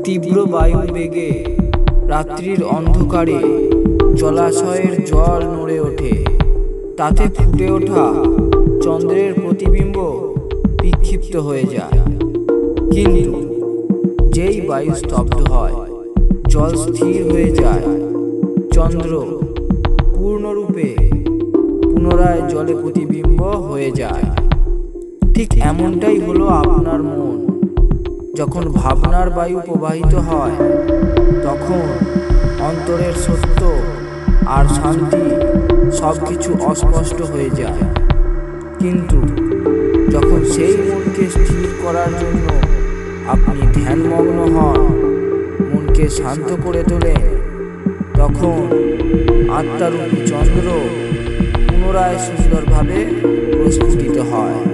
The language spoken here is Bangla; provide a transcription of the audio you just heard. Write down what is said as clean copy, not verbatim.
তীব্র বায়ুর বেগে রাত্রির অন্ধকারে জলাশয়ের জল নড়ে ওঠে। তাতে ফুটে ওঠা চন্দ্রের প্রতিবিম্ব বিক্ষিপ্ত হয়ে যায়। কিন্তু যেই বায়ু স্তব্ধ হয়, জল স্থির হয়ে যায়, চন্দ্র পূর্ণরূপে পুনরায় জলে প্রতিবিম্ব হয়ে যায়। ঠিক এমনটাই হলো আপনার মন। যখন ভাবনার বায়ু প্রবাহিত হয়, তখন অন্তরের সত্য আর শান্তি সবকিছু অস্পষ্ট হয়ে যায়। কিন্তু যখন সেই মনকে স্থির করার জন্য আপনি ধ্যানমগ্ন হন, মনকে শান্ত করে তোলেন, তখন আত্মারূপী চন্দ্র পুনরায় সুন্দরভাবে প্রস্ফুটিত হয়।